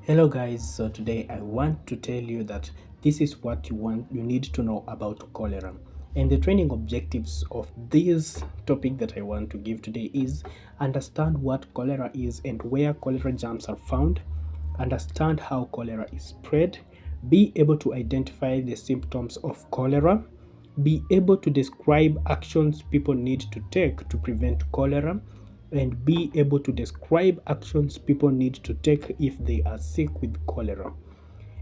Hello guys, so today I want to tell you that this is what you need to know about cholera. And the training objectives of this topic that I want to give today is understand what cholera is and where cholera germs are found, understand how cholera is spread, be able to identify the symptoms of cholera, be able to describe actions people need to take to prevent cholera, and be able to describe actions people need to take if they are sick with cholera.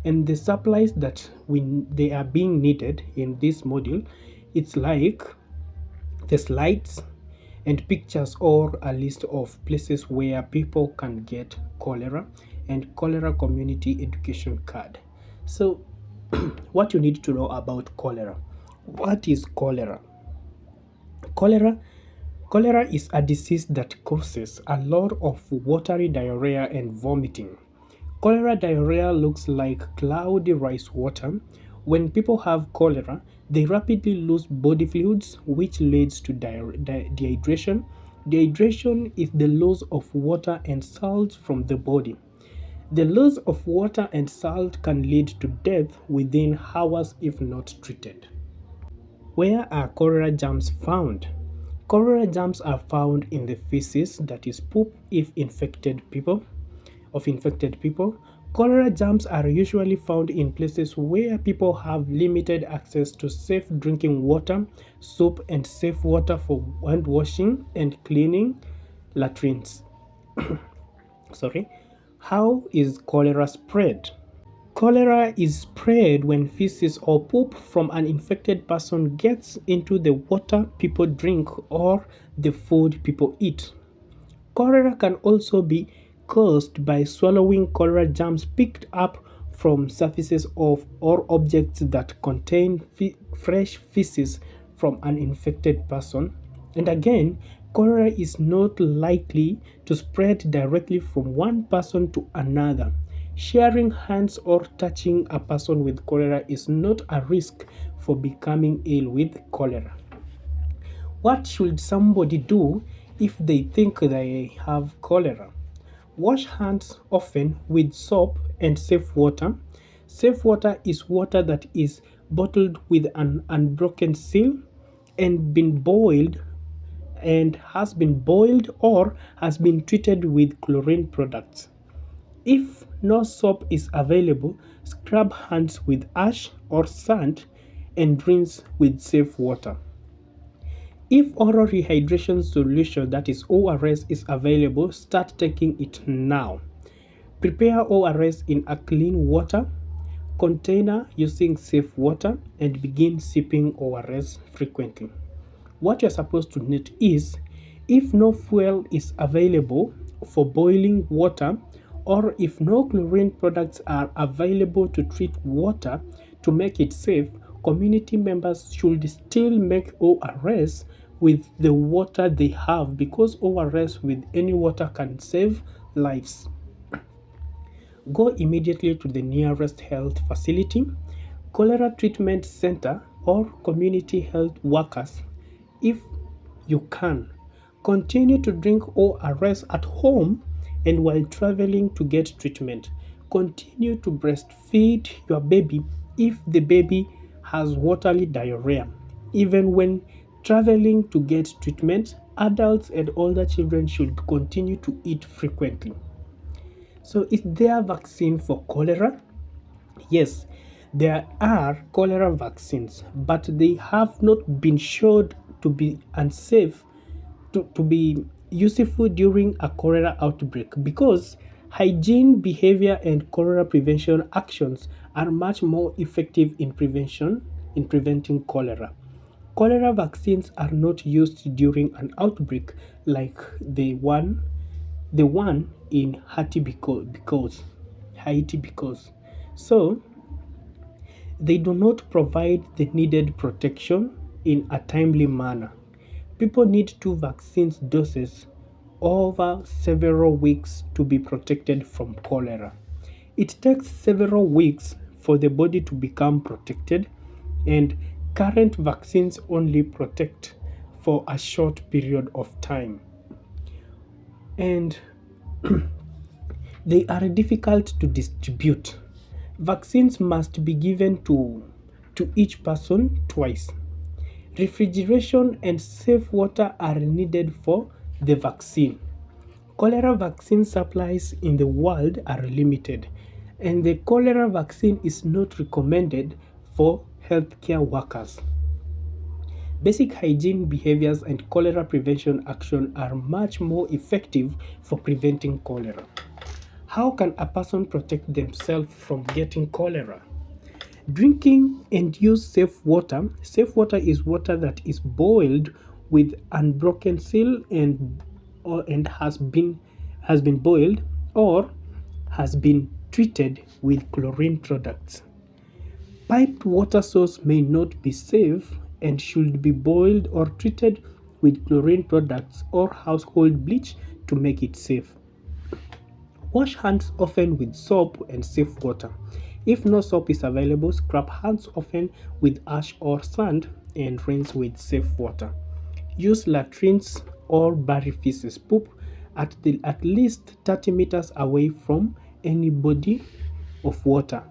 And the supplies that they are being needed in this module, it's like the slides and pictures or a list of places where people can get cholera and cholera community education card. So what you need to know about cholera. What is cholera? Cholera Cholera is a disease that causes a lot of watery diarrhea and vomiting. Cholera diarrhea looks like cloudy rice water. When people have cholera, they rapidly lose body fluids, which leads to dehydration. Dehydration is the loss of water and salt from the body. The loss of water and salt can lead to death within hours if not treated. Where are cholera germs found? Cholera germs are found in the feces, that is poop if infected people of infected people. Cholera germs are usually found in places where people have limited access to safe drinking water, soap and safe water for hand washing and cleaning latrines. Sorry. How is cholera spread? Cholera is spread when feces or poop from an infected person gets into the water people drink or the food people eat. Cholera can also be caused by swallowing cholera germs picked up from surfaces of or objects that contain fresh feces from an infected person. And again, cholera is not likely to spread directly from one person to another. Sharing hands or touching a person with cholera is not a risk for becoming ill with cholera. What should somebody do if they think they have cholera? Wash hands often with soap and safe water. Safe water is water that is bottled with an unbroken seal and has been boiled or has been treated with chlorine products. If no soap is available, scrub hands with ash or sand and rinse with safe water. If oral rehydration solution, that is ORS, is available, start taking it now. Prepare ORS in a clean water container using safe water and begin sipping ORS frequently. What you're supposed to note is if no fuel is available for boiling water or if no chlorine products are available to treat water to make it safe, community members should still make ORS with the water they have because ORS with any water can save lives. Go immediately to the nearest health facility, cholera treatment center, or community health workers if you can. Continue to drink ORS at home and while traveling to get treatment. Continue to breastfeed your baby if the baby has watery diarrhea. Even when traveling to get treatment, adults and older children should continue to eat frequently. So, is there a vaccine for cholera? Yes, there are cholera vaccines, but they have not been shown to be unsafe, to be useful during a cholera outbreak because hygiene behavior and cholera prevention actions are much more effective in preventing cholera. Cholera vaccines are not used during an outbreak like the one in Haiti because so they do not provide the needed protection in a timely manner. People need two vaccine doses over several weeks to be protected from cholera. It takes several weeks for the body to become protected, and current vaccines only protect for a short period of time. And They are difficult to distribute. Vaccines must be given to each person twice. Refrigeration and safe water are needed for the vaccine. Cholera vaccine supplies in the world are limited, and the cholera vaccine is not recommended for healthcare workers. Basic hygiene behaviors and cholera prevention action are much more effective for preventing cholera. How can a person protect themselves from getting cholera? Drinking and use safe water. Safe water is water that is boiled with unbroken seal and has been boiled or has been treated with chlorine products. Piped water source may not be safe and should be boiled or treated with chlorine products or household bleach to make it safe. Wash hands often with soap and safe water. If no soap is available, scrub hands often with ash or sand and rinse with safe water. Use latrines or bury feces poop at least 30 meters away from any body of water.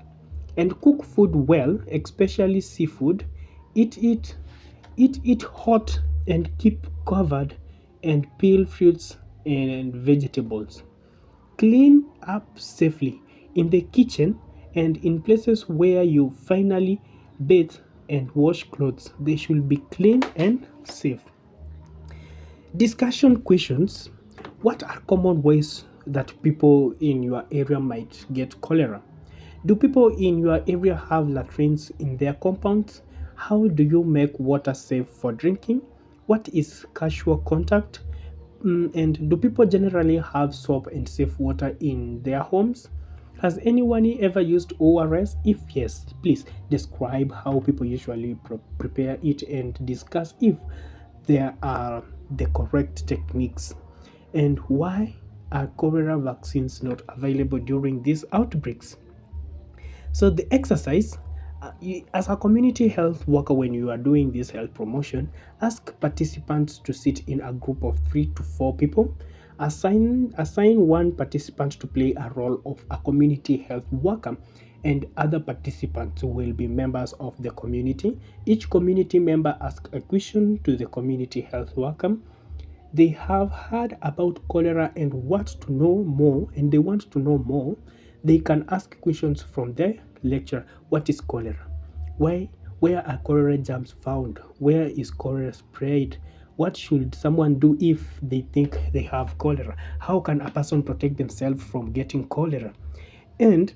And cook food well, especially seafood. Eat it hot and keep covered, and peel fruits and vegetables. Clean up safely in the kitchen and in places where you finally bathe and wash clothes. They should be clean and safe. Discussion questions. What are common ways that people in your area might get cholera? Do people in your area have latrines in their compounds? How do you make water safe for drinking? What is casual contact? And do people generally have soap and safe water in their homes? Has anyone ever used ORS? If yes, please describe how people usually prepare it and discuss if there are the correct techniques. And why are cholera vaccines not available during these outbreaks? So the exercise, as a community health worker, when you are doing this health promotion, ask participants to sit in a group of 3 to 4 people. Assign one participant to play a role of a community health worker, and other participants will be members of the community. Each community member asks a question to the community health worker. They have heard about cholera and they want to know more. They can ask questions from the lecturer. What is cholera? Why? Where are cholera germs found? Where is cholera spread? What should someone do if they think they have cholera? How can a person protect themselves from getting cholera? And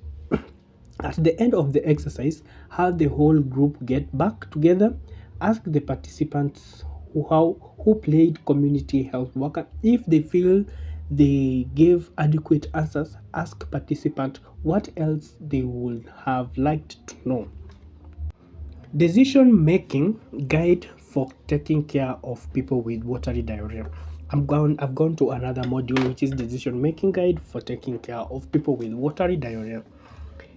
at the end of the exercise, have the whole group get back together, ask the participants who played community health worker. If they feel they gave adequate answers, ask participants what else they would have liked to know. Decision making guide for taking care of people with watery diarrhea. I've gone to another module, which is decision making guide for taking care of people with watery diarrhea.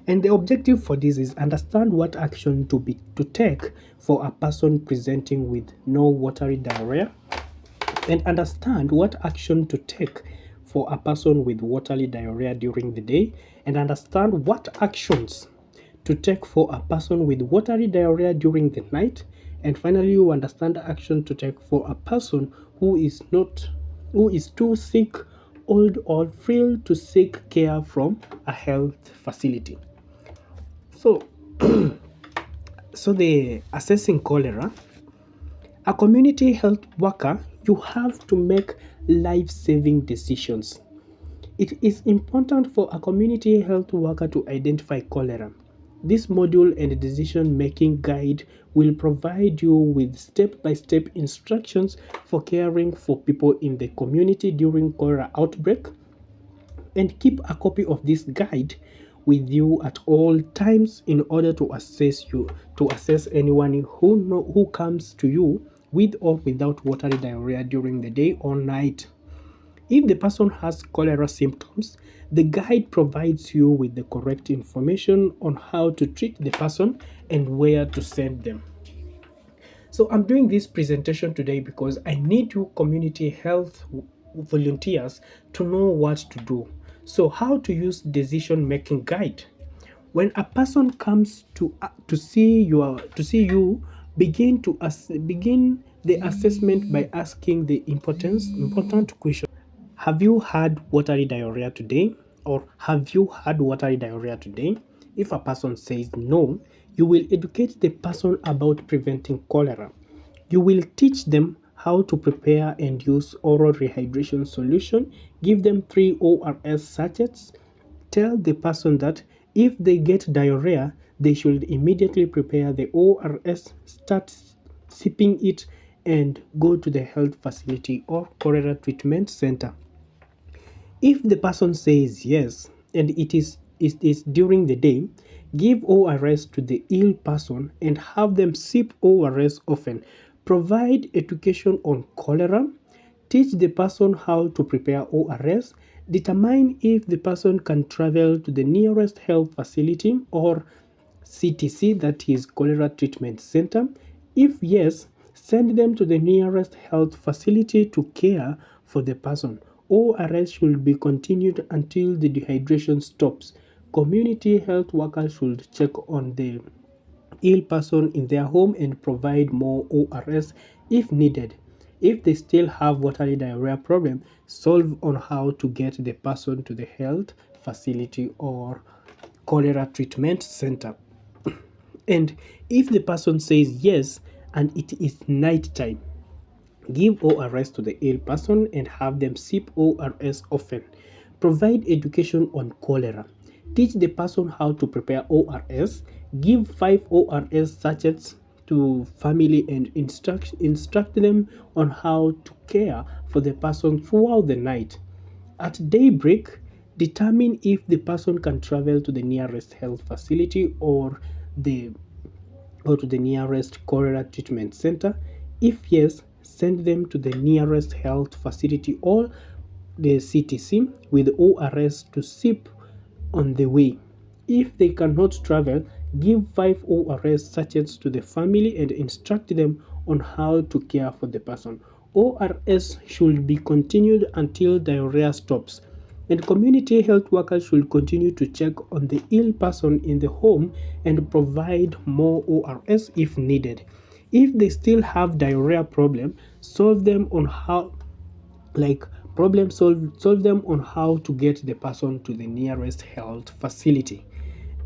And the objective for this is understand what action to take for a person presenting with no watery diarrhea, and understand what action to take for a person with watery diarrhea during the day, and understand what actions to take for a person with watery diarrhea during the night, and finally you understand the action to take for a person who is too sick, old, or frail to seek care from a health facility. So, the assessing cholera, a community health worker, you have to make life-saving decisions. It is important for a community health worker to identify cholera. This module and decision-making guide will provide you with step-by-step instructions for caring for people in the community during cholera outbreak. And keep a copy of this guide with you at all times in order to assess anyone who comes to you with or without watery diarrhea during the day or night. If the person has cholera symptoms, the guide provides you with the correct information on how to treat the person and where to send them. So I'm doing this presentation today because I need you community health volunteers to know what to do. So, how to use decision making guide? When a person comes to see you, begin the assessment by asking the important question. Have you had watery diarrhea today? Or have you had watery diarrhea today? If a person says no, you will educate the person about preventing cholera. You will teach them how to prepare and use oral rehydration solution. Give them 3 ORS sachets. Tell the person that if they get diarrhea, they should immediately prepare the ORS, start sipping it, and go to the health facility or cholera treatment center. If the person says yes and it is during the day, give ORS to the ill person and have them sip ORS often. Provide education on cholera. Teach the person how to prepare ORS. Determine if the person can travel to the nearest health facility or CTC, that is Cholera Treatment Center. If yes, send them to the nearest health facility to care for the person. ORS should be continued until the dehydration stops. Community health workers should check on the ill person in their home and provide more ORS if needed. If they still have watery diarrhea problem, solve on how to get the person to the health facility or cholera treatment center. And if the person says yes and it is night time, give ORS to the ill person and have them sip ORS often. Provide education on cholera. Teach the person how to prepare ORS. Give 5 ORS sachets to family and instruct them on how to care for the person throughout the night. At daybreak, determine if the person can travel to the nearest health facility the or to the nearest cholera treatment center. If yes, send them to the nearest health facility or the CTC with ORS to sip on the way. If they cannot travel, give 5 ORS sachets to the family and instruct them on how to care for the person. ORS should be continued until diarrhea stops, and community health workers should continue to check on the ill person in the home and provide more ORS if needed. If they still have diarrhea problem, solve them on how like problem solve them on how to get the person to the nearest health facility.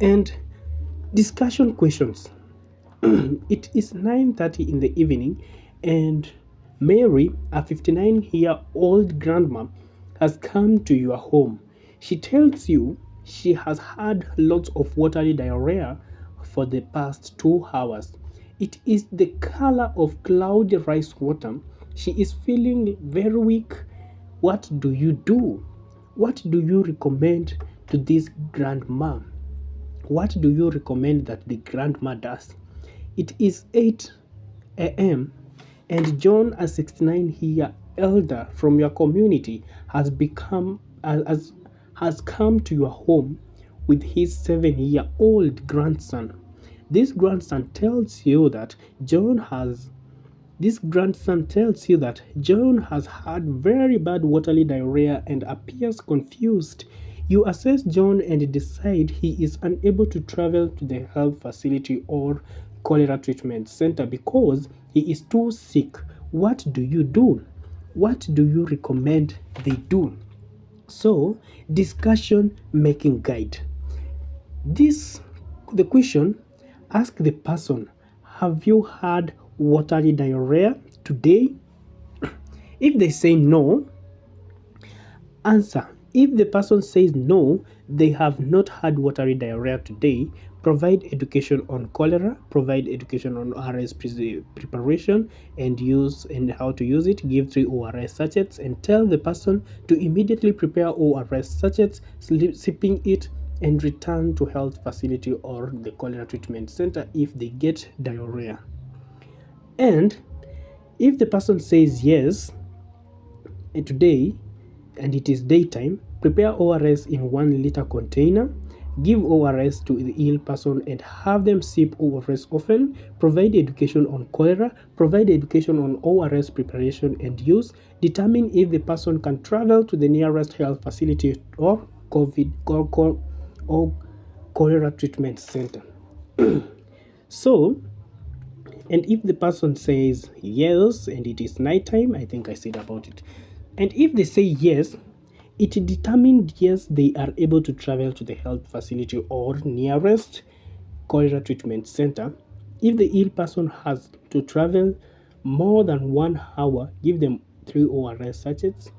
And discussion questions. It is 9:30 in the evening, and Mary, a 59-year-old grandma, has come to your home. She tells you she has had lots of watery diarrhea for the past 2 hours. It is the color of cloudy rice water. She is feeling very weak. What do you do? What do you recommend to this grandma? What do you recommend that the grandma does? It is 8 a.m. and John, a 69-year elder from your community, has come to your home with his 7-year-old grandson. This grandson tells you that John has this grandson tells you that John has had very bad watery diarrhea and appears confused. You assess John and decide he is unable to travel to the health facility or cholera treatment center because he is too sick. What do you do? What do you recommend they do? So, discussion making guide. This the question, ask the person, have you had watery diarrhea today? If they say no, answer. If the person says no, they have not had watery diarrhea today, provide education on cholera, provide education on RS preparation and use and how to use it, give 3 ORS sachets, and tell the person to immediately prepare ORS sachets, sipping it, and return to health facility or the cholera treatment center if they get diarrhea. And if the person says yes, today and it is daytime, prepare ORS in 1 liter container, give ORS to the ill person and have them sip ORS often, provide education on cholera, provide education on ORS preparation and use, determine if the person can travel to the nearest health facility or COVID or cholera treatment center. So, and if the person says yes and it is nighttime, I think I said about it. And if they say yes, it determined yes, they are able to travel to the health facility or nearest cholera treatment center. If the ill person has to travel more than 1 hour, give them 3 ORS sachets.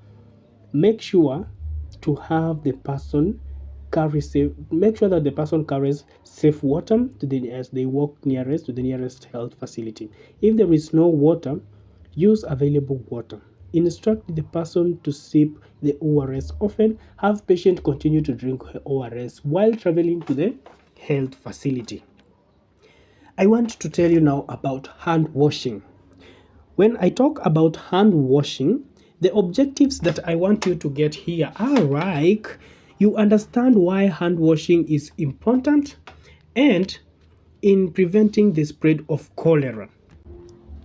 Make sure to have the person carry safe. Make sure that the person carries safe water to the as they walk nearest to the nearest health facility. If there is no water, use available water. Instruct the person to sip the ORS often. Have patient continue to drink ORS while traveling to the health facility. I want to tell you now about hand washing. When I talk about hand washing, the objectives that I want you to get here are like you understand why hand washing is important and in preventing the spread of cholera.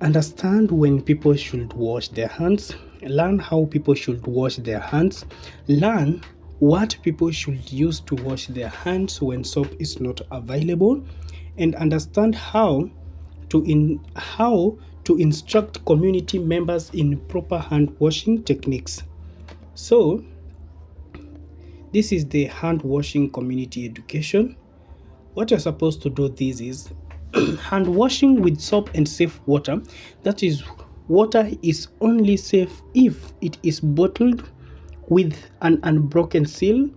Understand when people should wash their hands, learn how people should wash their hands, learn what people should use to wash their hands when soap is not available, and understand how to instruct community members in proper hand washing techniques. So, this is the hand washing community education. What you're supposed to do this is hand washing with soap and safe water. That is, water is only safe if it is bottled with an unbroken seal,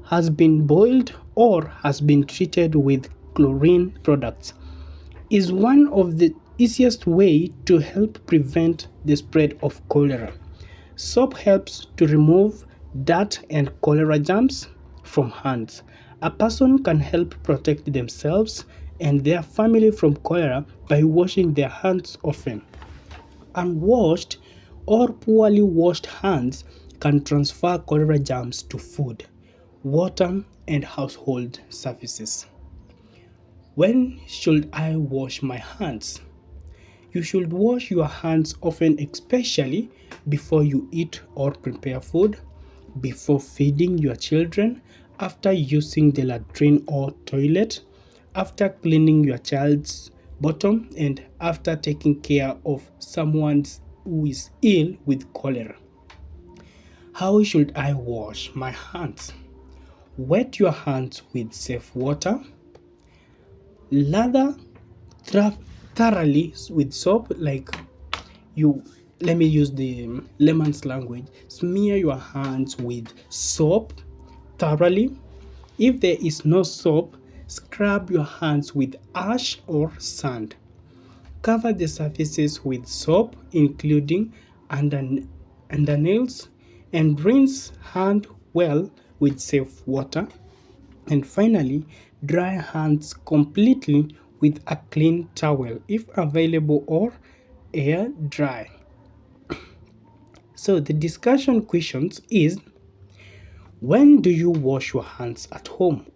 has been boiled, or has been treated with chlorine products. Is one of the easiest way to help prevent the spread of cholera. Soap helps to remove dirt and cholera germs from hands. A person can help protect themselves and their family from cholera by washing their hands often. Unwashed or poorly washed hands can transfer cholera germs to food, water, and household surfaces. When should I wash my hands? You should wash your hands often, especially before you eat or prepare food, before feeding your children, after using the latrine or toilet, after cleaning your child's bottom, and after taking care of someone who is ill with cholera. How should I wash my hands? Wet your hands with safe water. Lather thoroughly with soap, like you let me use the layman's language. Smear your hands with soap thoroughly. If there is no soap, scrub your hands with ash or sand. Cover the surfaces with soap, including undernails, and rinse hand well with safe water. And finally, dry hands completely with a clean towel if available or air dry. So the discussion questions is, when do you wash your hands at home?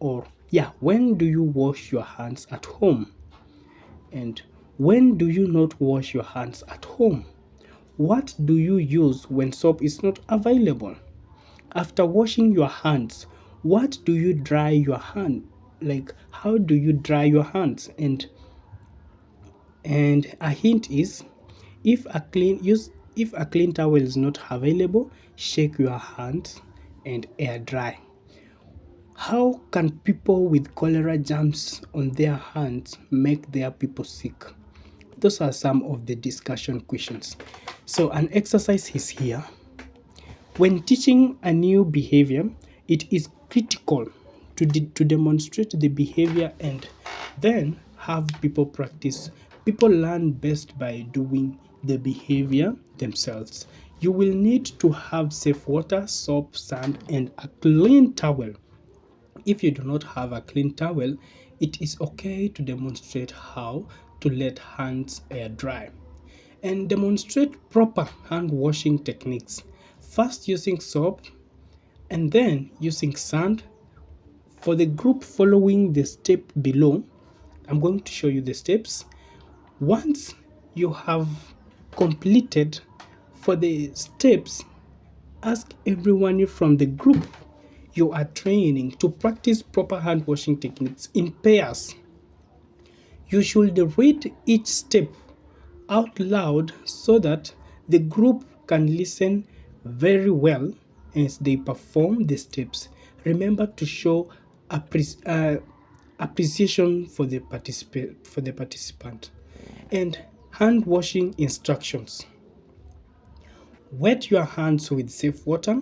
When do you wash your hands at home? And when do you not wash your hands at home? What do you use when soap is not available? After washing your hands, what do you dry your hand? Like, how do you dry your hands? And a hint is, if a clean towel is not available, shake your hands and air dry. How can people with cholera germs on their hands make their people sick? Those are some of the discussion questions. So an exercise is here. When teaching a new behavior, it is critical to demonstrate the behavior and then have people practice. People learn best by doing the behavior themselves. You will need to have safe water, soap, sand, and a clean towel. If you do not have a clean towel, it is okay to demonstrate how to let hands air dry. And demonstrate proper hand washing techniques. First using soap and then using sand. For the group following the step below, I'm going to show you the steps. Once you have completed for the steps, ask everyone from the group you are training to practice proper hand washing techniques in pairs. You should read each step out loud so that the group can listen very well as they perform the steps. Remember to show appreciation for the participant. And hand washing instructions. Wet your hands with safe water.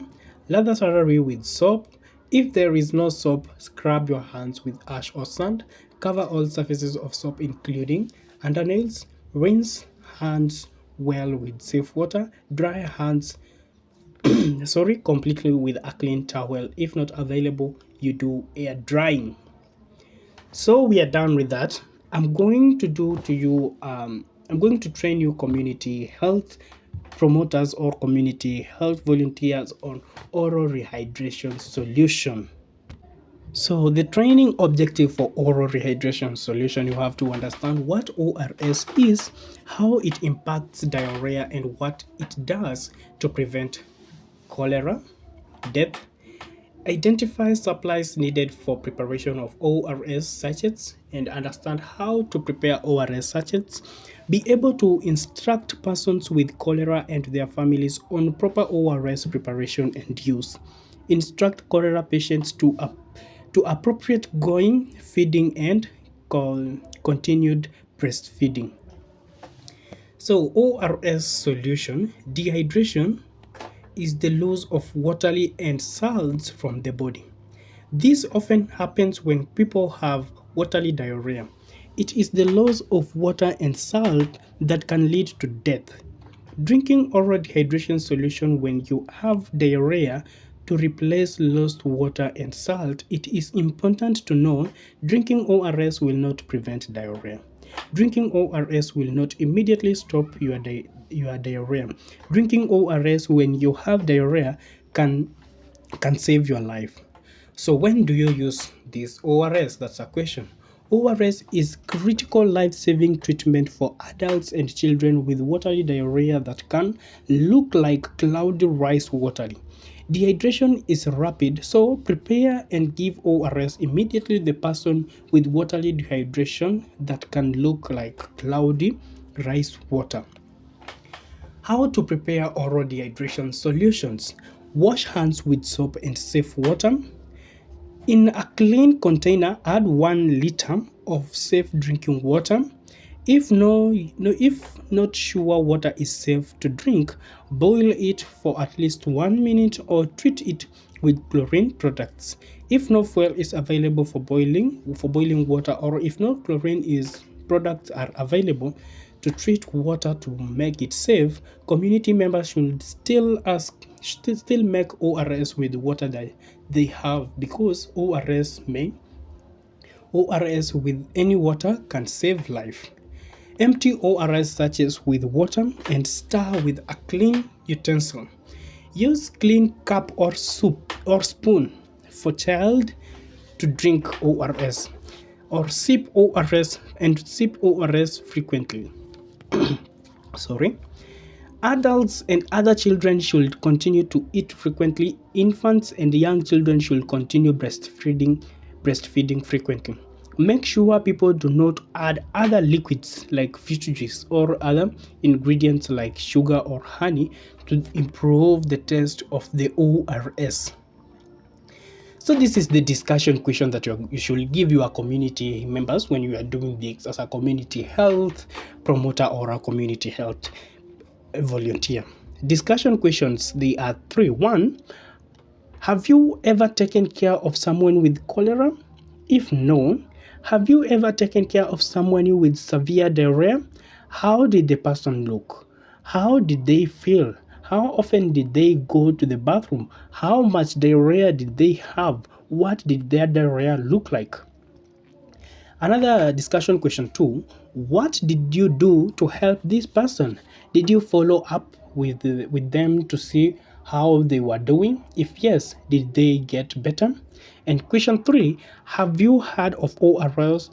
Lather thoroughly with soap. If there is no soap, scrub your hands with ash or sand. Cover all surfaces of soap, including undernails. Rinse hands well with safe water. Dry hands completely with a clean towel. If not available, you do air drying. So we are done with that. I'm going to train you community health promoters or community health volunteers on oral rehydration solution. So the training objective for oral rehydration solution, you have to understand what ORS is, how it impacts diarrhea, and what it does to prevent cholera, death. Identify supplies needed for preparation of ORS sachets and understand how to prepare ORS sachets. Be able to instruct persons with cholera and their families on proper ORS preparation and use. Instruct cholera patients to appropriate going, feeding, and continued breastfeeding. So, ORS solution: dehydration is the loss of watery and salts from the body. This often happens when people have watery diarrhea. It is the loss of water and salt that can lead to death. Drinking oral dehydration solution when you have diarrhea to replace lost water and salt. It is important to know drinking ORS will not prevent diarrhea. Drinking ORS will not immediately stop your diarrhea. Drinking ORS when you have diarrhea can save your life. So when do you use this ORS? That's a question. ORS is critical life-saving treatment for adults and children with watery diarrhea that can look like cloudy rice watery. Dehydration is rapid, so prepare and give ORS immediately to the person with watery dehydration that can look like cloudy rice water. How to prepare oral dehydration solutions. Wash hands with soap and safe water. In a clean container, add 1 liter of safe drinking water. If not sure water is safe to drink, boil it for at least 1 minute or treat it with chlorine products. If no fuel is available for boiling water, or if no chlorine products are available to treat water to make it safe, community members should still make ORS with water that they have, because ORS with any water can save life. Empty ORS sachets with water and stir with a clean utensil. Use clean cup or spoon for child to drink ORS, or sip ORS frequently. Sorry. Adults and other children should continue to eat frequently. Infants and young children should continue breastfeeding frequently. Make sure people do not add other liquids like fruit juice or other ingredients like sugar or honey to improve the taste of the ORS. So this is the discussion question that you should give your community members when you are doing this as a community health promoter or a community health volunteer. Discussion questions, they are 3. 1. Have you ever taken care of someone with cholera? If no, have you ever taken care of someone with severe diarrhea? How did the person look? How did they feel? How often did they go to the bathroom? How much diarrhea did they have? What did their diarrhea look like? Another discussion question 2. What did you do to help this person? Did you follow up with them to see how they were doing? If yes, did they get better? And question 3. Have you heard of ORS?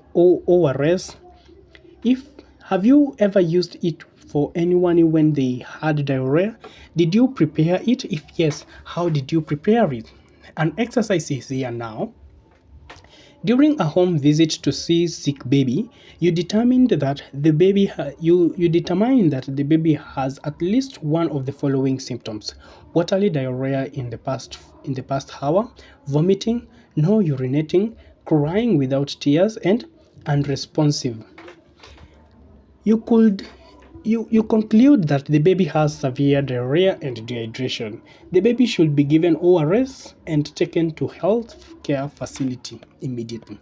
If have you ever used it for anyone when they had diarrhea? Did you prepare it? If yes, how did you prepare it? An exercise is here now. During a home visit to see sick baby, you determined that the baby you determine that the baby has at least one of the following symptoms: watery diarrhea in the past hour, vomiting, no urinating, crying without tears, and unresponsive. You could you conclude that the baby has severe diarrhea and dehydration. The baby should be given ORS and taken to health care facility immediately.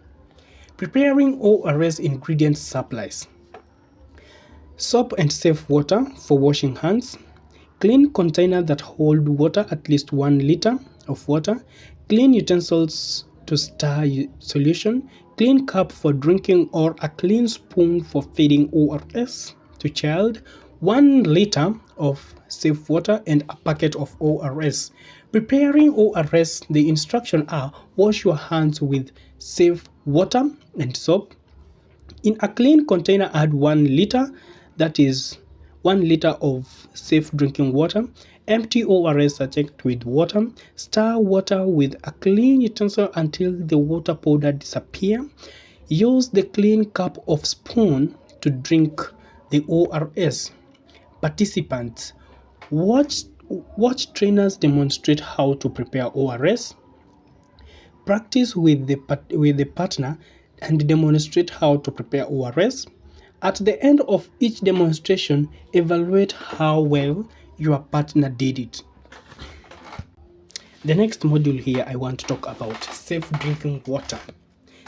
Preparing ORS ingredient supplies: soap and safe water for washing hands, clean container that hold water, at least 1 liter of water, clean utensils to stir solution, clean cup for drinking or a clean spoon for feeding ORS to child, 1 liter of safe water, and a packet of ORS. Preparing ORS, the instructions are: wash your hands with safe water and soap. In a clean container, add 1 liter, that is 1 liter of safe drinking water. Empty ORS sachet with water. Stir water with a clean utensil until the water powder disappears. Use the clean cup of spoon to drink the ORS. Participants: watch trainers demonstrate how to prepare ORS. Practice with the partner and demonstrate how to prepare ORS. At the end of each demonstration, evaluate how well your partner did it. The next module here, I want to talk about safe drinking water.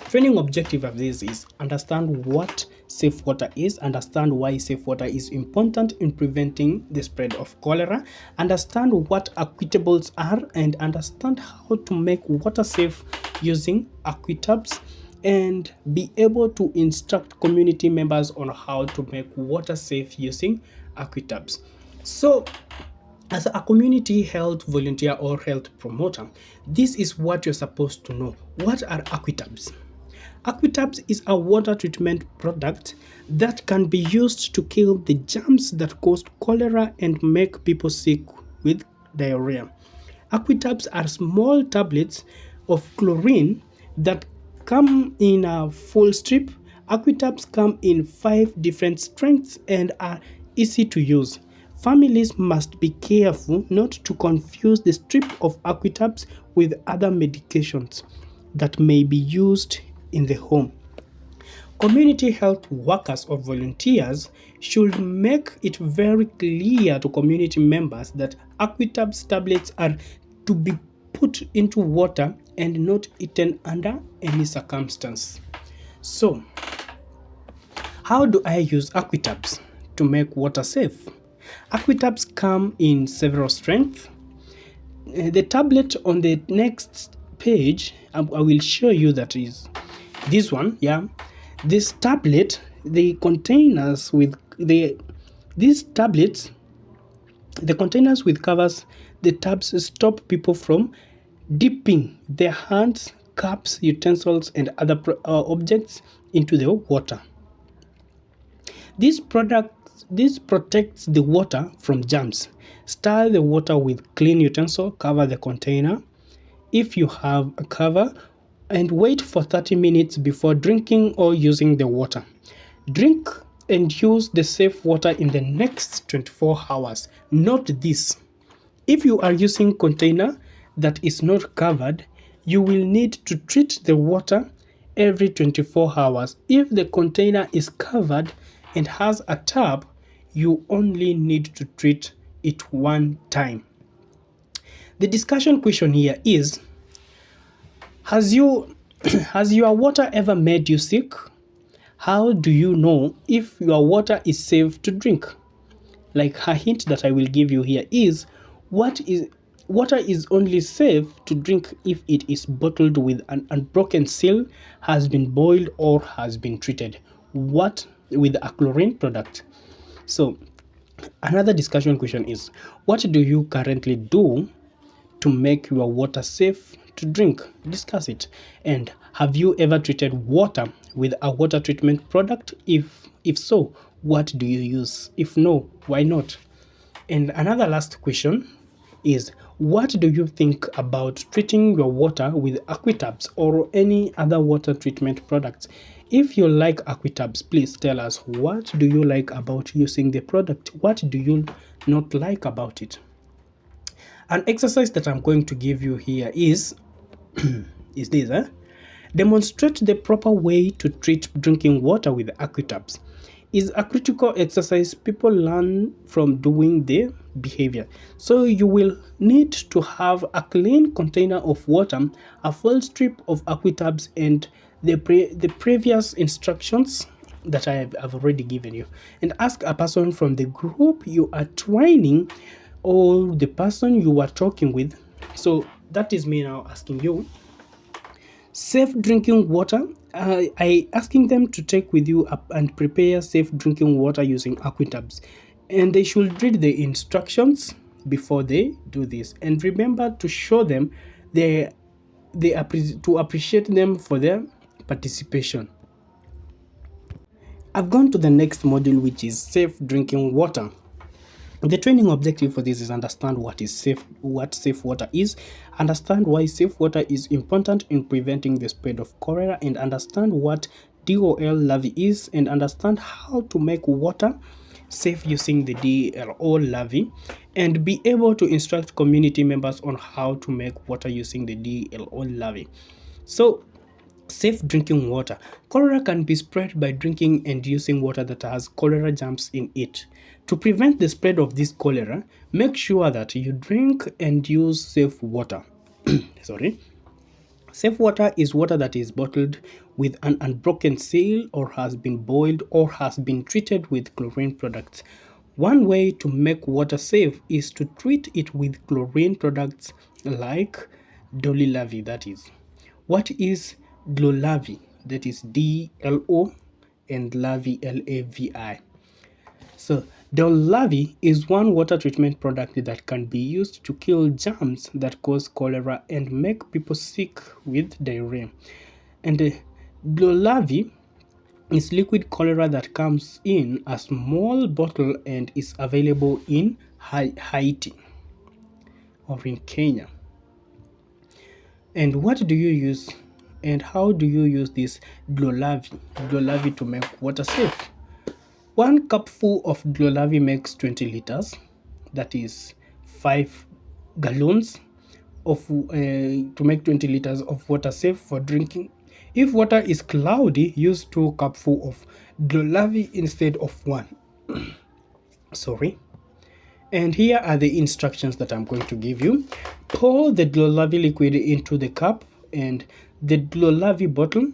Training objective of this is understand what safe water is, understand why safe water is important in preventing the spread of cholera, understand what aquitables are, and understand how to make water safe using aquitubs, and be able to instruct community members on how to make water safe using aquitubs. So, as a community health volunteer or health promoter, this is what you're supposed to know. What are aquitubs? Aquitubs is a water treatment product that can be used to kill the germs that cause cholera and make people sick with diarrhea. Aquitubs are small tablets of chlorine that come in a full strip. Aquitubs come in 5 different strengths and are easy to use. Families must be careful not to confuse the strip of aquitubs with other medications that may be used in the home. Community health workers or volunteers should make it very clear to community members that aquitubs tablets are to be put into water and not eaten under any circumstance. So, how do I use aquitubs to make water safe? Aquitubs come in several strengths. The tablet on the next page, I will show you that is this one. This tablet, the containers with these tablets, the containers with covers, the tabs stop people from dipping their hands, cups, utensils, and other objects into the water. This protects the water from germs. Stir the water with clean utensil, cover the container if you have a cover, and wait for 30 minutes before drinking or using the water. Drink and use the safe water in the next 24 hours. Note this: if you are using container that is not covered, you will need to treat the water every 24 hours. If the container is covered and has a tap, you only need to treat it 1 time. The discussion question here is: has your water ever made you sick? How do you know if your water is safe to drink? Like a hint that I will give you here is water is only safe to drink if it is bottled with an unbroken seal, has been boiled, or has been treated with a chlorine product. So another discussion question is: what do you currently do to make your water safe to drink? Discuss it. And have you ever treated water with a water treatment product? If so, what do you use? If no, why not? And another last question: is, what do you think about treating your water with Aquitabs or any other water treatment products? If you like Aquitabs, please tell us, what do you like about using the product? What do you not like about it? An exercise that I'm going to give you here is this, demonstrate the proper way to treat drinking water with Aquitabs. Is a critical exercise people learn from doing the behavior. So you will need to have a clean container of water, a full strip of Aquitabs, and the previous instructions that have already given you, and ask a person from the group you are training or the person you are talking with. So that is me now asking you, safe drinking water. I asking them to take with you up and prepare safe drinking water using Aquitabs, and they should read the instructions before they do this. And remember to show them to appreciate them for their participation. I've gone to the next module, which is safe drinking water. The training objective for this is understand what safe water is, understand why safe water is important in preventing the spread of cholera, and understand what DOL larvae is, and understand how to make water safe using the DLO larvae, and be able to instruct community members on how to make water using the DLO larvae. So, safe drinking water. Cholera can be spread by drinking and using water that has cholera germs in it. To prevent the spread of this cholera, make sure that you drink and use safe water. Sorry. Safe water is water that is bottled with an unbroken seal, or has been boiled, or has been treated with chlorine products. One way to make water safe is to treat it with chlorine products like Dolilavi, that is. What is Dlolavi? That is DLO and Lavi LAVI. So, Dlolavi is one water treatment product that can be used to kill germs that cause cholera and make people sick with diarrhea. And Dlolavi is liquid cholera that comes in a small bottle and is available in Haiti or in Kenya. And what do you use, and how do you use this Dlolavi to make water safe? 1 cupful of Dlolavi makes 20 liters, that is 5 gallons of to make 20 liters of water safe for drinking. If water is cloudy, use 2 cupful of Dlolavi instead of 1. Sorry. And here are the instructions that I'm going to give you. Pour the Dlolavi liquid into the cup and the Dlolavi bottle,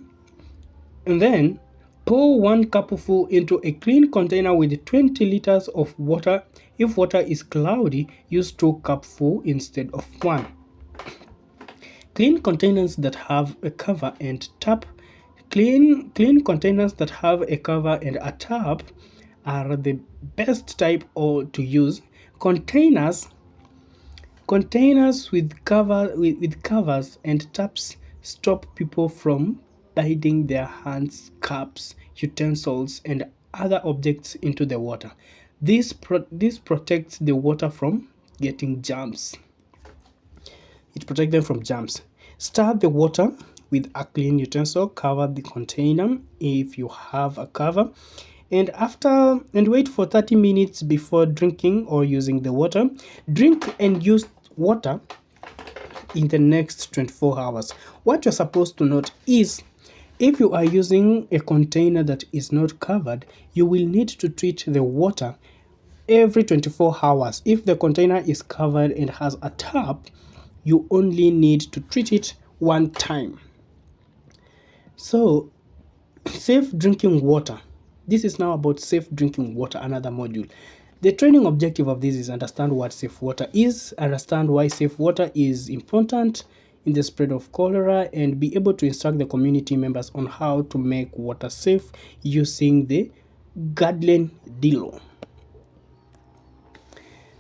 and then pour 1 cupful into a clean container with 20 liters of water. If water is cloudy, use 2 cupful instead of 1. Clean containers that have a cover and tap. Clean containers that have a cover and a tap are the best type to use. Containers with covers and taps stop people from biting their hands, cups, utensils, and other objects into the water. This protects the water from getting germs. It protects them from germs. Stir the water with a clean utensil. Cover the container if you have a cover, and wait for 30 minutes before drinking or using the water. Drink and use water in the next 24 hours. What you're supposed to note is, if you are using a container that is not covered, you will need to treat the water every 24 hours. If the container is covered and has a tap, you only need to treat it 1 time. So, safe drinking water. This is now about safe drinking water, another module. The training objective of this is understand what safe water is, understand why safe water is important in the spread of cholera, and be able to instruct the community members on how to make water safe using the Guardian DLO.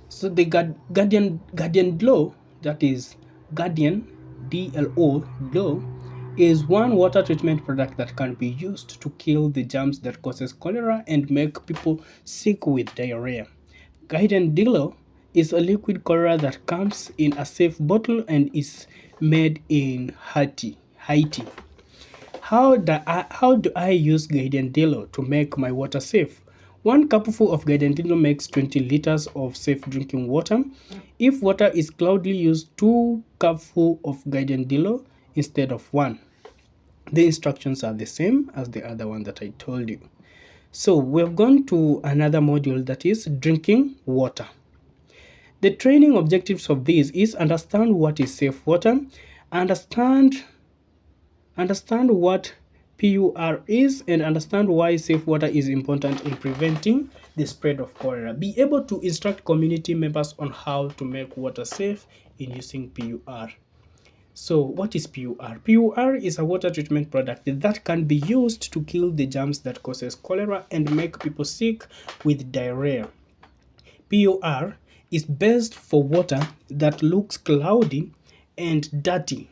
So the Guardian DLO, that is Guardian DLO DLO, is one water treatment product that can be used to kill the germs that causes cholera and make people sick with diarrhea. Guardian DLO is a liquid cholera that comes in a safe bottle and is made in Haiti. How do I use Guidendillo to make my water safe? One cupful of Guidendillo makes 20 liters of safe drinking water. If water is cloudy, use 2 cupfuls of Guidendillo instead of 1. The instructions are the same as the other one that I told you. So we've gone to another module, that is drinking water. The training objectives of this is understand what is safe water, understand what PUR is, and understand why safe water is important in preventing the spread of cholera. Be able to instruct community members on how to make water safe in using PUR. So what is PUR? PUR is a water treatment product that can be used to kill the germs that causes cholera and make people sick with diarrhea. PUR is best for water that looks cloudy and dirty.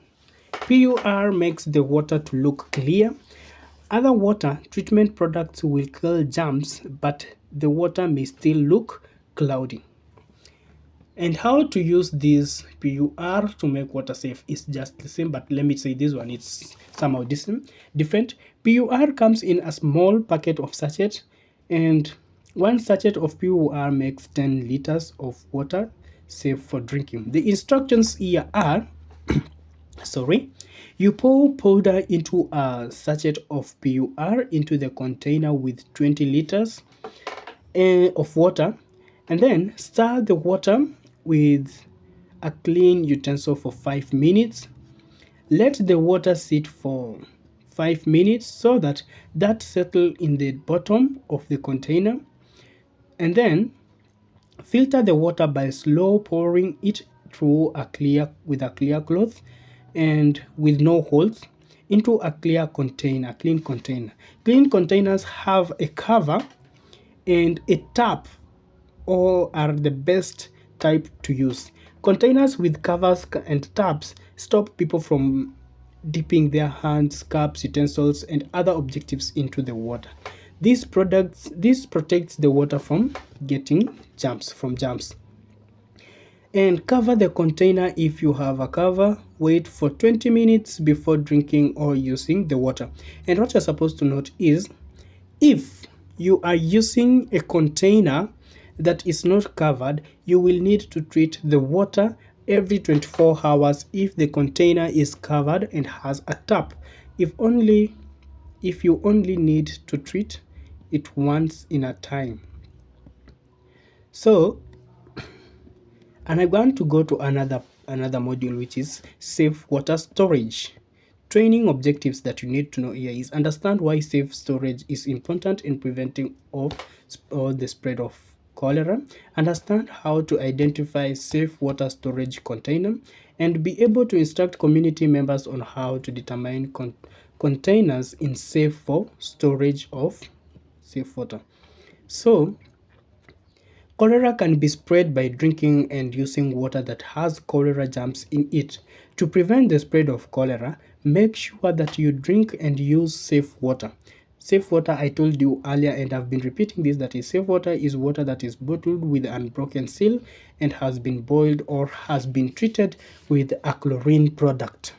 PUR makes the water to look clear. Other water treatment products will kill germs, but the water may still look cloudy. And how to use this PUR to make water safe is just the same, but let me say this one, it's somehow different. PUR comes in a small packet of sachet, and one sachet of PUR makes 10 liters of water safe for drinking. The instructions here are you pour powder into a sachet of PUR into the container with 20 liters of water, and then stir the water with a clean utensil for 5 minutes. Let the water sit for 5 minutes so that settle in the bottom of the container, and then filter the water by slow pouring it through with a clear cloth and with no holes into a clean container. Clean containers have a cover and a tap, or are the best type to use. Containers with covers and taps stop people from dipping their hands, cups, utensils, and other objectives into the water. This protects the water from getting germs. And cover the container if you have a cover. Wait for 20 minutes before drinking or using the water. And what you're supposed to note is, if you are using a container that is not covered, you will need to treat the water every 24 hours if the container is covered and has a tap. If you only need to treat it once in a time. So, and I'm going to go to another module, which is safe water storage. Training objectives that you need to know here is understand why safe storage is important in preventing the spread of cholera, understand how to identify safe water storage container, and be able to instruct community members on how to determine containers in safe for storage of safe water. So, cholera can be spread by drinking and using water that has cholera germs in it. To prevent the spread of cholera, make sure that you drink and use safe water. Safe water, I told you earlier, and I've been repeating this, that is, safe water is water that is bottled with an unbroken seal and has been boiled or has been treated with a chlorine product.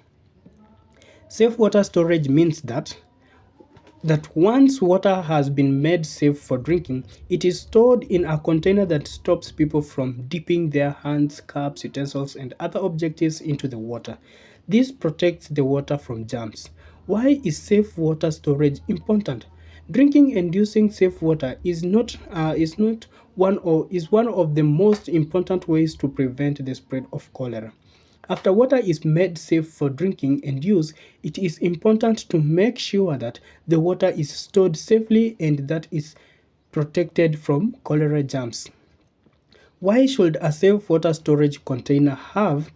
Safe water storage means that once water has been made safe for drinking, it is stored in a container that stops people from dipping their hands, cups, utensils, and other objects into the water. This protects the water from germs. Why is safe water storage important? Drinking and using safe water is one of the most important ways to prevent the spread of cholera. After water is made safe for drinking and use, it is important to make sure that the water is stored safely and that is protected from cholera germs. Why should a safe water storage container have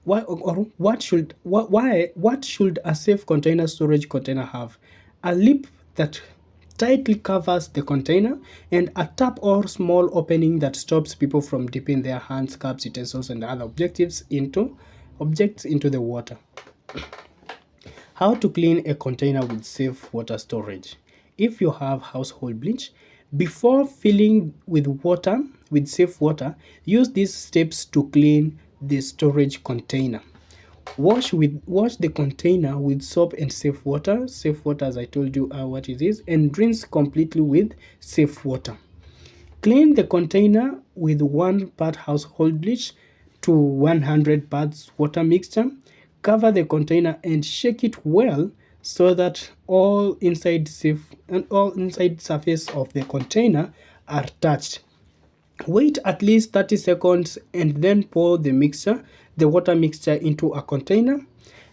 what should a safe container storage container have? A lip that tightly covers the container, and a tap or small opening that stops people from dipping their hands, cups, utensils, and other objects into the water. How to clean a container with safe water storage. If you have household bleach, before filling with water, with safe water, use these steps to clean the storage container. Wash the container with soap and safe water. Safe water, as I told you, what it is, and rinse completely with safe water. Clean the container with 1 part household bleach to 100 parts water mixture. Cover the container and shake it well so that all inside surface of the container are touched. Wait at least 30 seconds and then pour the water mixture into a container,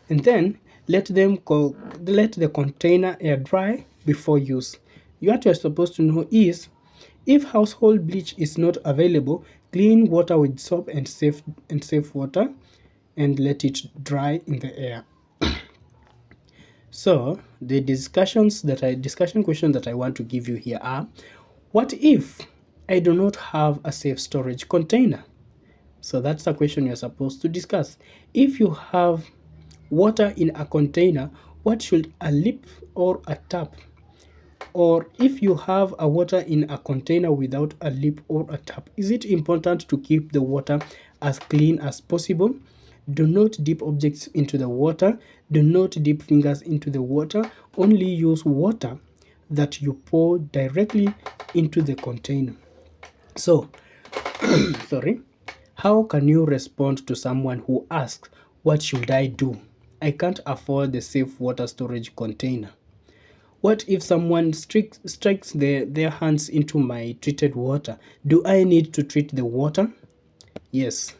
and then let the container air dry before use. What you're supposed to know is, if household bleach is not available, clean water with soap and safe water and let it dry in the air. So the discussion question that I want to give you here are: what if I do not have a safe storage container? So that's the question you're supposed to discuss. If you have water in a container, what should a lip or a tap? Or if you have a water in a container without a lip or a tap, is it important to keep the water as clean as possible? Do not dip objects into the water. Do not dip fingers into the water. Only use water that you pour directly into the container. So, sorry. How can you respond to someone who asks, "What should I do? I can't afford the safe water storage container." What if someone strikes their hands into my treated water? Do I need to treat the water? Yes.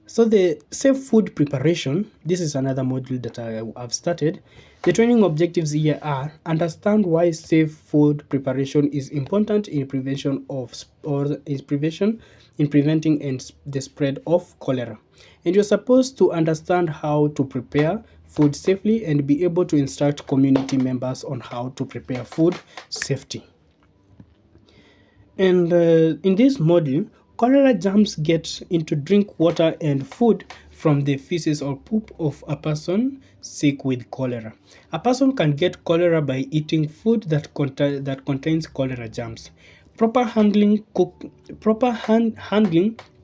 So the safe food preparation, this is another module that I've started. The training objectives here are: understand why safe food preparation is important in preventing the spread of cholera. And you're supposed to understand how to prepare food safely and be able to instruct community members on how to prepare food safety. And in this module, cholera germs get into drink water and food from the feces or poop of a person sick with cholera. A person can get cholera by eating food that contains cholera germs. Proper handling,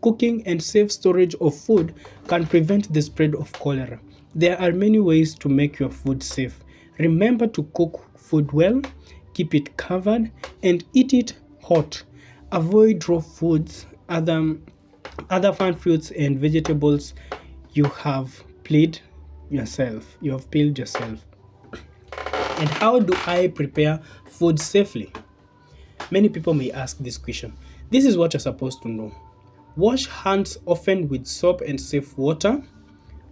cooking, and safe storage of food can prevent the spread of cholera. There are many ways to make your food safe. Remember to cook food well, keep it covered, and eat it hot. Avoid raw foods, other fun fruits and vegetables you have peeled yourself. And how do I prepare food safely? Many people may ask this question. This is what you're supposed to know. Wash hands often with soap and safe water.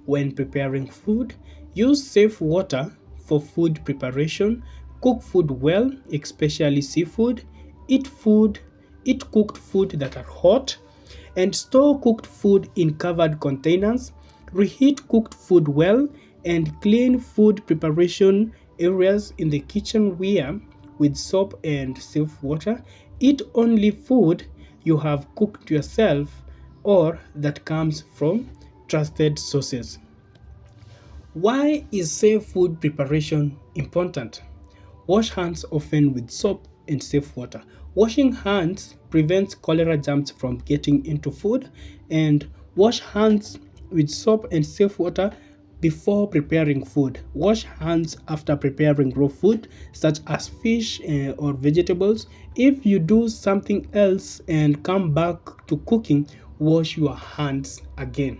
When preparing food, use safe water for food preparation. Cook food well, especially seafood. Eat cooked food that are hot, and store cooked food in covered containers. Reheat cooked food well, and clean food preparation areas in the kitchenware with soap and safe water. Eat only food you have cooked yourself or that comes from trusted sources. Why is safe food preparation important? Wash hands often with soap and safe water. Washing hands prevents cholera germs from getting into food, and wash hands with soap and safe water before preparing food. Wash hands after preparing raw food such as fish or vegetables. If you do something else and come back to cooking, wash your hands again.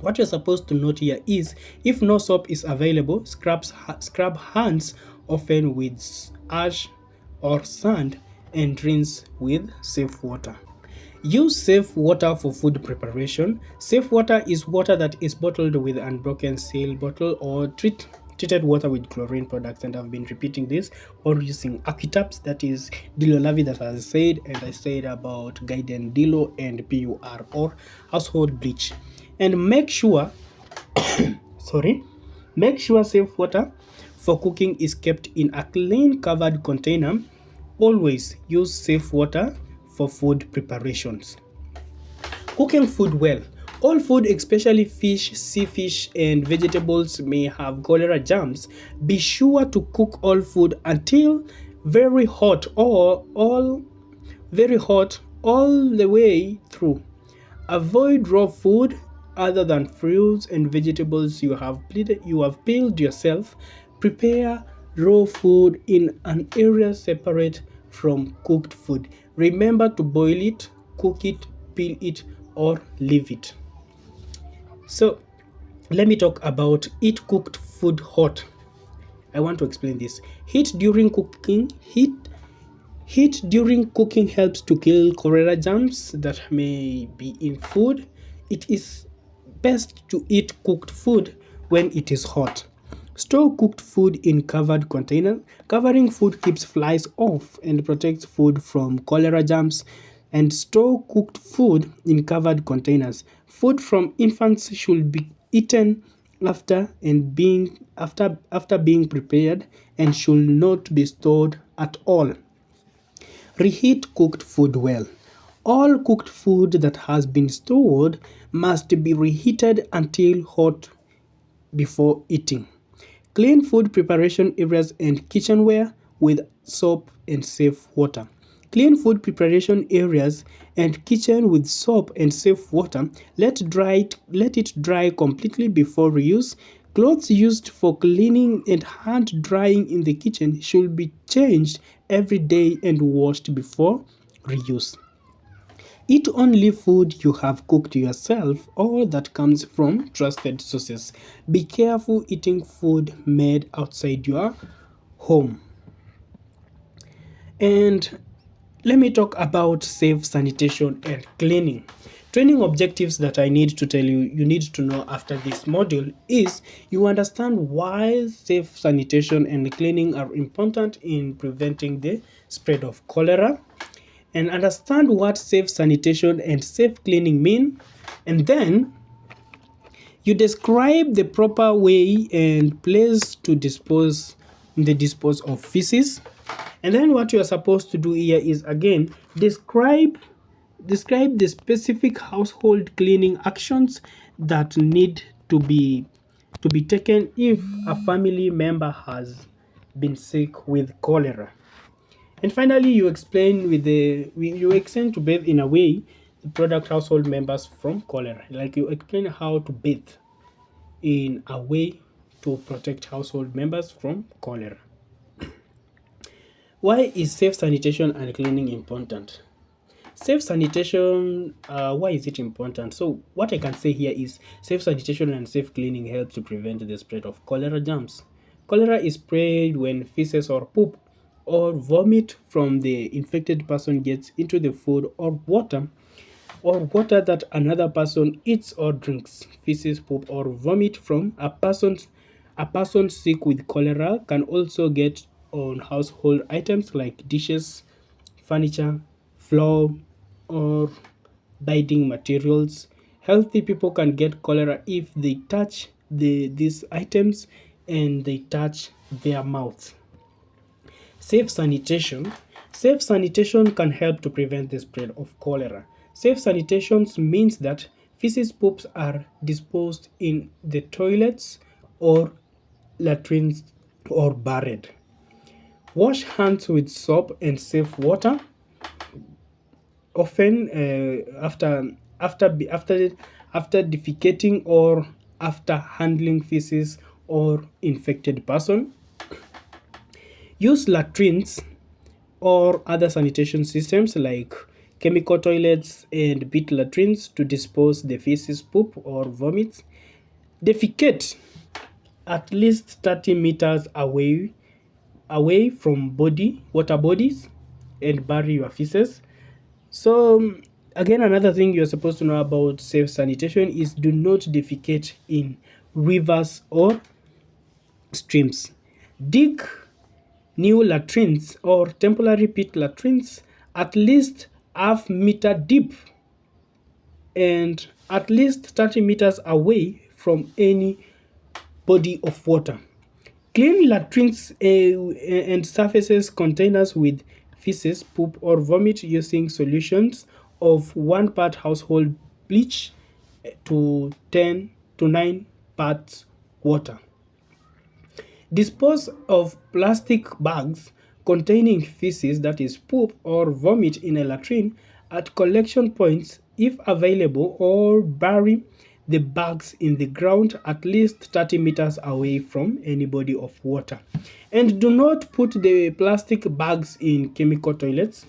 What you're supposed to note here is, if no soap is available, scrub hands often with ash or sand and rinse with safe water. Use safe water for food preparation. Safe water is water that is bottled with unbroken seal bottle or treated water with chlorine products, and I've been repeating this, or using Aquitaps, that is Dilo Lavi that I said, and I said about Guided Dilo and PUR or household bleach. And make sure safe water for cooking is kept in a clean covered container. Always use safe water for food preparations. Cooking food well. All food, especially fish, sea fish, and vegetables, may have cholera germs. Be sure to cook all food until very hot or very hot all the way through. Avoid raw food other than fruits and vegetables you have peeled yourself. Prepare raw food in an area separate from cooked food. Remember to boil it, cook it, peel it, or leave it. So, let me talk about eat cooked food hot. I want to explain this. Heat during cooking helps to kill cholera germs that may be in food. It is best to eat cooked food when it is hot. Store cooked food in covered containers. Covering food keeps flies off and protects food from cholera germs. And store cooked food in covered containers. Food from infants should be eaten after being prepared and should not be stored at all. Reheat cooked food well. All cooked food that has been stored must be reheated until hot before eating. Clean food preparation areas and kitchenware with soap and safe water. Clean food preparation areas and kitchen with soap and safe water. Let it dry completely before reuse. Clothes used for cleaning and hand drying in the kitchen should be changed every day and washed before reuse. Eat only food you have cooked yourself or that comes from trusted sources. Be careful eating food made outside your home. And let me talk about safe sanitation and cleaning. Training objectives that I need to tell you, you need to know after this module is you understand why safe sanitation and cleaning are important in preventing the spread of cholera, and understand what safe sanitation and safe cleaning mean, and then you describe the proper way and place to dispose of feces. And then what you are supposed to do here is again describe the specific household cleaning actions that need to be taken if a family member has been sick with cholera. And finally, you extend to bathe in a way to protect household members from cholera. Like you explain how to bathe in a way to protect household members from cholera. Why is safe sanitation and cleaning important? Safe sanitation, why is it important? So what I can say here is safe sanitation and safe cleaning helps to prevent the spread of cholera germs. Cholera is spread when feces or poop or vomit from the infected person gets into the food or water that another person eats or drinks. Feces, poop, or vomit from a person sick with cholera can also get on household items like dishes, furniture, flour, or building materials. Healthy people can get cholera if they touch these items and they touch their mouth. Safe sanitation. Safe sanitation can help to prevent the spread of cholera. Safe sanitation means that feces poops are disposed in the toilets or latrines or buried. Wash hands with soap and safe water. Often after defecating or after handling feces or infected person. Use latrines or other sanitation systems like chemical toilets and pit latrines to dispose the feces, poop, or vomits. Defecate at least 30 meters away from water bodies and bury your feces. So again, another thing you're supposed to know about safe sanitation is do not defecate in rivers or streams. Dig new latrines or temporary pit latrines at least half meter deep and at least 30 meters away from any body of water. Clean latrines and surfaces containers with feces, poop, or vomit using solutions of 1 part household bleach to 10 to 9 parts water. Dispose of plastic bags containing feces, that is poop or vomit, in a latrine at collection points if available, or bury the bags in the ground at least 30 meters away from any body of water. And do not put the plastic bags in chemical toilets.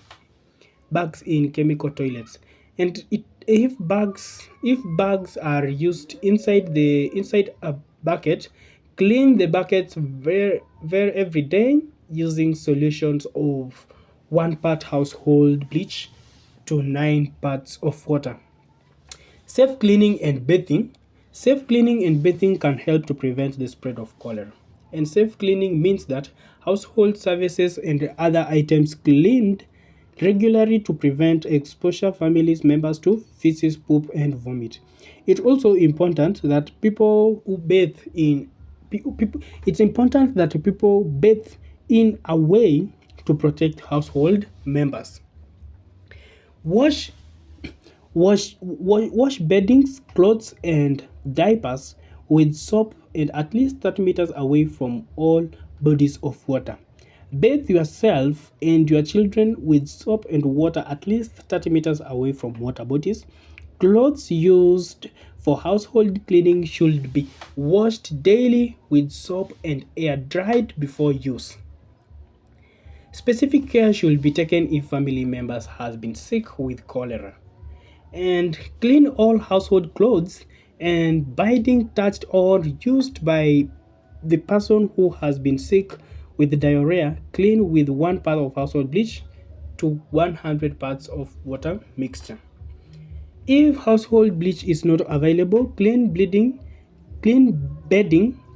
And if bags are used inside a bucket, clean the buckets very every day using solutions of 1 part household bleach to 9 parts of water. Safe cleaning and bathing. Safe cleaning and bathing can help to prevent the spread of cholera. And safe cleaning means that household services and other items cleaned regularly to prevent exposure family members to feces, poop, and vomit. It's also important that it's important that people bathe in a way to protect household members. Wash wash beddings, clothes, and diapers with soap and at least 30 meters away from all bodies of water. Bathe yourself and your children with soap and water at least 30 meters away from water bodies. Clothes used for household cleaning should be washed daily with soap and air dried before use. Specific care should be taken if family members has been sick with cholera. And clean all household clothes and bedding touched or used by the person who has been sick with diarrhea. Clean with 1 part of household bleach to 100 parts of water mixture. If household bleach is not available, clean bedding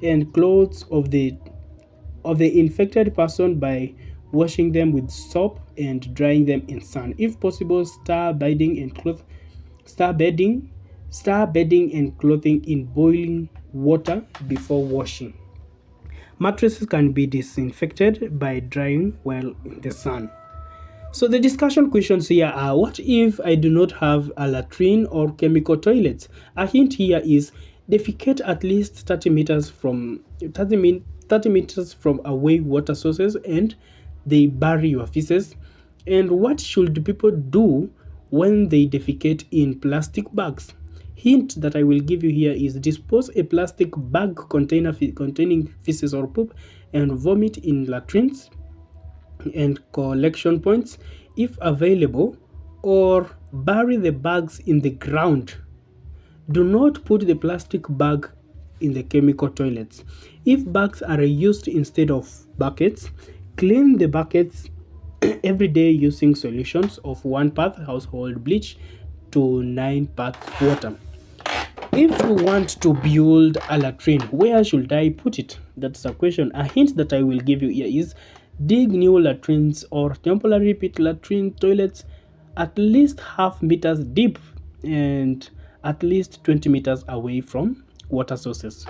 and clothes of the infected person by washing them with soap and drying them in sun. If possible, stir bedding and clothing in boiling water before washing. Mattresses can be disinfected by drying while in the sun. So the discussion questions here are: what if I do not have a latrine or chemical toilets? A hint here is defecate at least 30 meters from away water sources and they bury your feces. And what should people do when they defecate in plastic bags? Hint that I will give you here is dispose a plastic bag containing feces or poop and vomit in latrines and collection points if available, or bury the bags in the ground. Do not put the plastic bag in the chemical toilets. If bags are used instead of buckets, clean the buckets every day using solutions of 1 part household bleach to 9 parts water. If you want to build a latrine, where should I put it? That's a question. A hint that I will give you here is dig new latrines or temporary pit latrine toilets at least half meters deep and at least 20 meters away from water sources.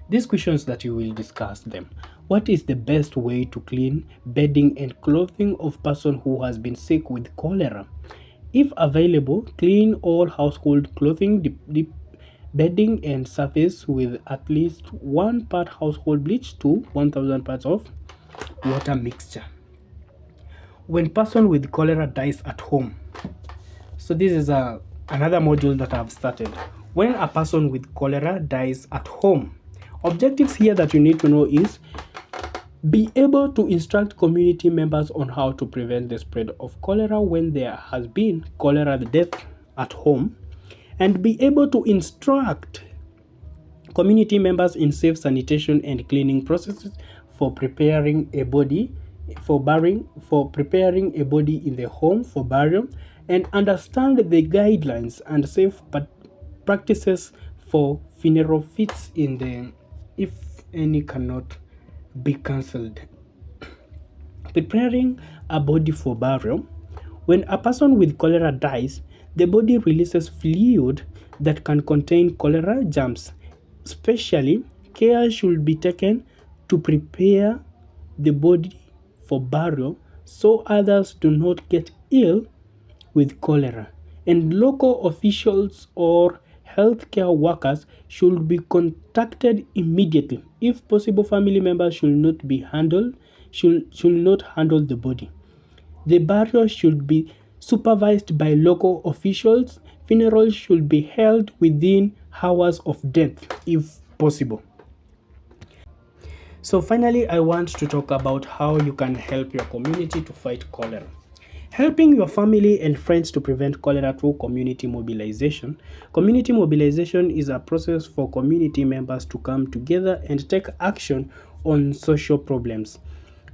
These questions that you will discuss them. What is the best way to clean bedding and clothing of person who has been sick with cholera? If available, clean all household clothing, bedding and surface with at least 1 part household bleach to 1000 parts of water mixture. When person with cholera dies at home. So this is another module that I've started. When a person with cholera dies at home, objectives here that you need to know is be able to instruct community members on how to prevent the spread of cholera when there has been cholera death at home, and be able to instruct community members in safe sanitation and cleaning processes for preparing a body in the home for burial, and understand the guidelines and safe practices for funeral feats if any cannot be cancelled. Preparing a body for burial. When a person with cholera dies, the body releases fluid that can contain cholera germs. Especially, care should be taken to prepare the body for burial so others do not get ill with cholera. And local officials or healthcare workers should be contacted immediately. If possible, family members should not be handled should not handle the body. The burial should be supervised by local officials. Funerals should be held within hours of death if possible. So finally, I want to talk about how you can help your community to fight cholera. Helping your family and friends to prevent cholera through community mobilization. Community mobilization is a process for community members to come together and take action on social problems.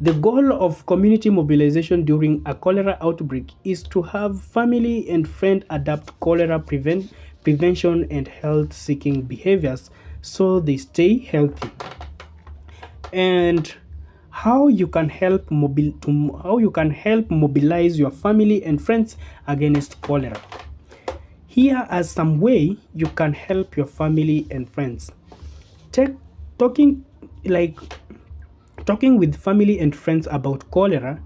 The goal of community mobilization during a cholera outbreak is to have family and friends adapt prevention and health seeking behaviors so they stay healthy. And how you can help mobilize your family and friends against cholera. Here are some way you can help your family and friends. Take talking like talking with family and friends about cholera,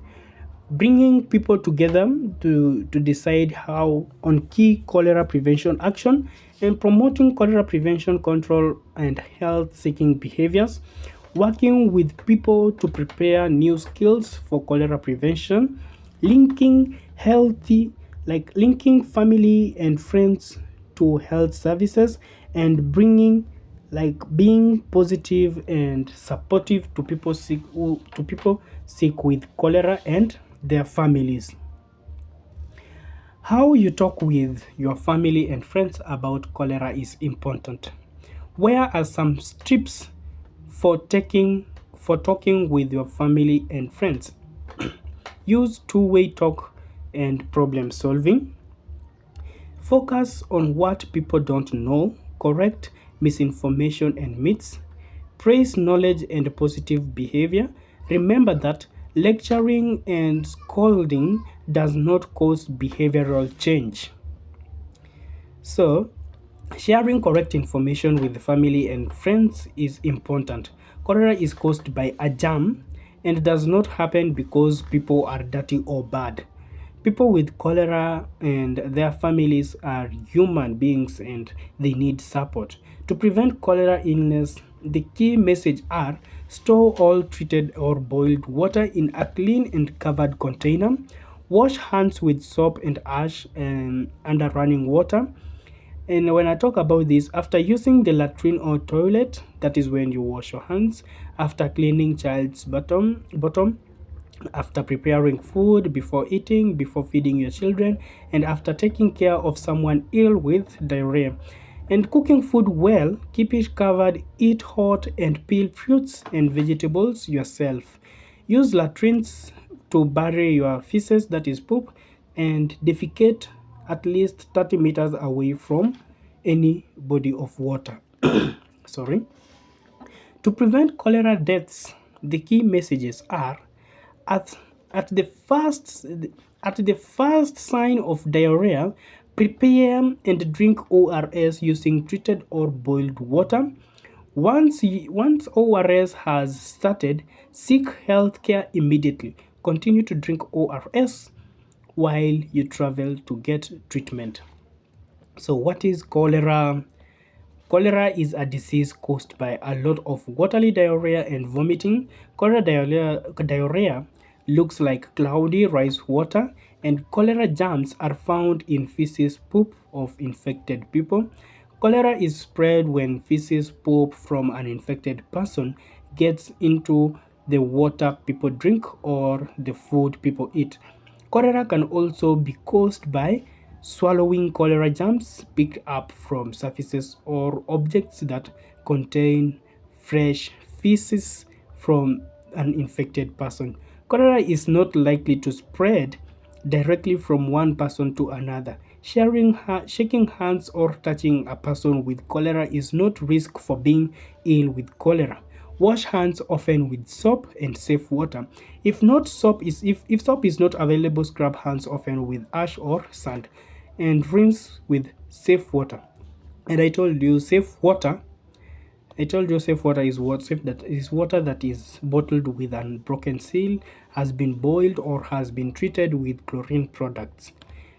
bringing people together to decide how on key cholera prevention action, and promoting cholera prevention control and health seeking behaviors, working with people to prepare new skills for cholera prevention, linking healthy linking family and friends to health services, and bringing being positive and supportive to people sick with cholera and their families. How you talk with your family and friends about cholera is important. Where are some tips for talking with your family and friends? Use two-way talk and problem solving. Focus on what people don't know, correct misinformation and myths. Praise knowledge and positive behavior. Remember that lecturing and scolding does not cause behavioral change. So, sharing correct information with family and friends is important. Cholera is caused by a germ and does not happen because people are dirty or bad. People with cholera and their families are human beings and they need support. To prevent cholera illness, the key message are: store all treated or boiled water in a clean and covered container. Wash hands with soap and ash and under running water. And when I talk about this, after using the latrine or toilet, that is when you wash your hands. After cleaning child's bottom, after preparing food, before eating, before feeding your children, and after taking care of someone ill with diarrhea. And cooking food well, keep it covered, eat hot, and peel fruits and vegetables yourself. Use latrines to bury your feces, that is poop, and defecate at least 30 meters away from any body of water. Sorry. To prevent cholera deaths, the key messages are: at, at the first at the first sign of diarrhea, prepare and drink ORS using treated or boiled water. Once ORS has started, seek health care immediately. Continue to drink ORS while you travel to get treatment. So, what is cholera? Cholera is a disease caused by a lot of watery diarrhea and vomiting. Diarrhea looks like cloudy rice water, and cholera germs are found in feces poop of infected people. Cholera is spread when feces poop from an infected person gets into the water people drink or the food people eat. Cholera can also be caused by swallowing cholera germs picked up from surfaces or objects that contain fresh feces from an infected person. Cholera is not likely to spread directly from one person to another. Shaking hands or touching a person with cholera is not risk for being ill with cholera. Wash hands often with soap and safe water. If soap is not available, scrub hands often with ash or sand, and rinse with safe water. And I told you safe water is water that is bottled with an broken seal, has been boiled or has been treated with chlorine products.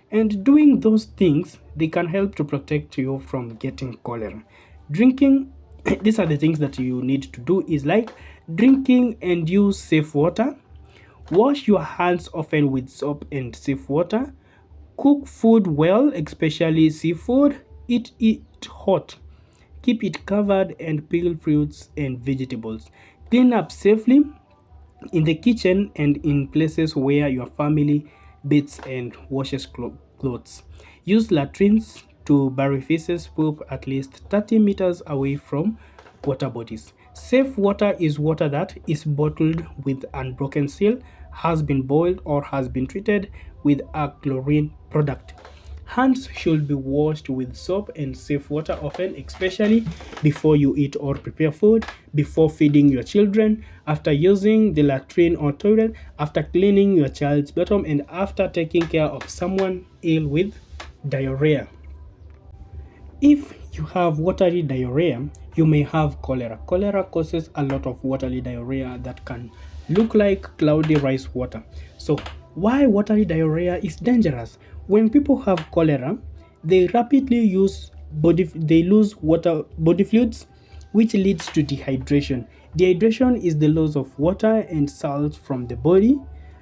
And doing those things, they can help to protect you from getting cholera. Drinking, these are the things that you need to do, is like Drinking and use safe water. Wash your hands often with soap and safe water. Cook food well, especially seafood. Eat it hot. Keep it covered and peel fruits and vegetables. Clean up safely in the kitchen and in places where your family bathes and washes clothes. Use latrines to bury feces poop at least 30 meters away from water bodies. Safe water is water that is bottled with unbroken seal, has been boiled, or has been treated with a chlorine product. Hands should be washed with soap and safe water often, especially before you eat or prepare food, before feeding your children, after using the latrine or toilet, after cleaning your child's bottom, and after taking care of someone ill with diarrhea. If you have watery diarrhea, you may have cholera. Cholera causes a lot of watery diarrhea that can look like cloudy rice water. So, why watery diarrhea is dangerous? When people have cholera, they rapidly lose water body fluids, which leads to dehydration. Dehydration is the loss of water and salt from the body.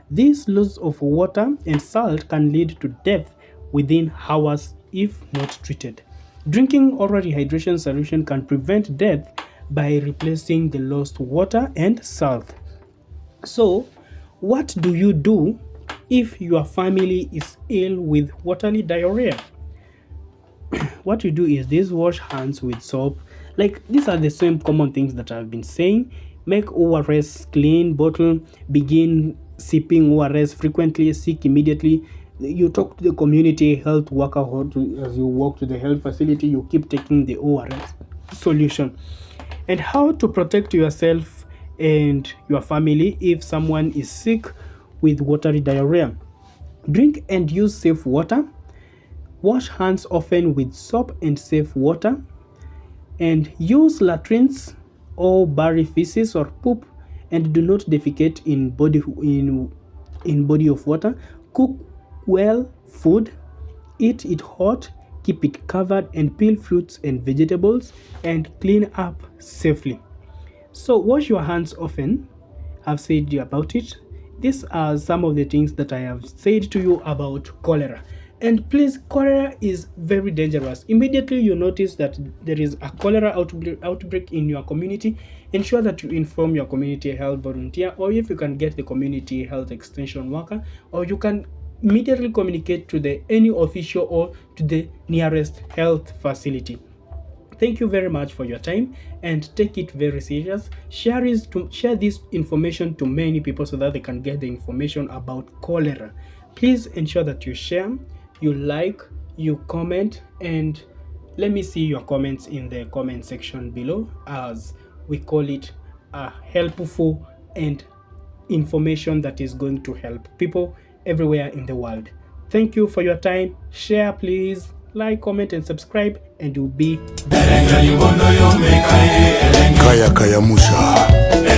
This loss of water and salt can lead to death within hours if not treated. Drinking oral rehydration solution can prevent death by replacing the lost water and salt. So, what do you do if your family is ill with watery diarrhea? What you do is this: wash hands with soap. Like, these are the same common things that I've been saying. Make ORS clean bottle. Begin sipping ORS frequently. Seek immediately. You talk to the community health worker as you walk to the health facility. You keep taking the ORS solution. And how to protect yourself and your family if someone is sick with watery diarrhea. Drink and use safe water. Wash hands often with soap and safe water, and use latrines or bury feces or poop, and do not defecate in body of water. Cook well food, eat it hot, keep it covered, and peel fruits and vegetables, and clean up safely. So wash your hands often. I've said you about it. These are some of the things that I have said to you about cholera. And please, cholera is very dangerous. Immediately you notice that there is a cholera outbreak in your community, ensure that you inform your community health volunteer, or if you can get the community health extension worker, or you can immediately communicate to the any official or to the nearest health facility. Thank you very much for your time, and take it very serious. Share this information to many people so that they can get the information about cholera. Please ensure that you share, you like, you comment, and let me see your comments in the comment section below, as we call it a helpful and information that is going to help people everywhere in the world. Thank you for your time. Share, please. Like, comment, and subscribe, and you'll be Kaya Kaya Musha.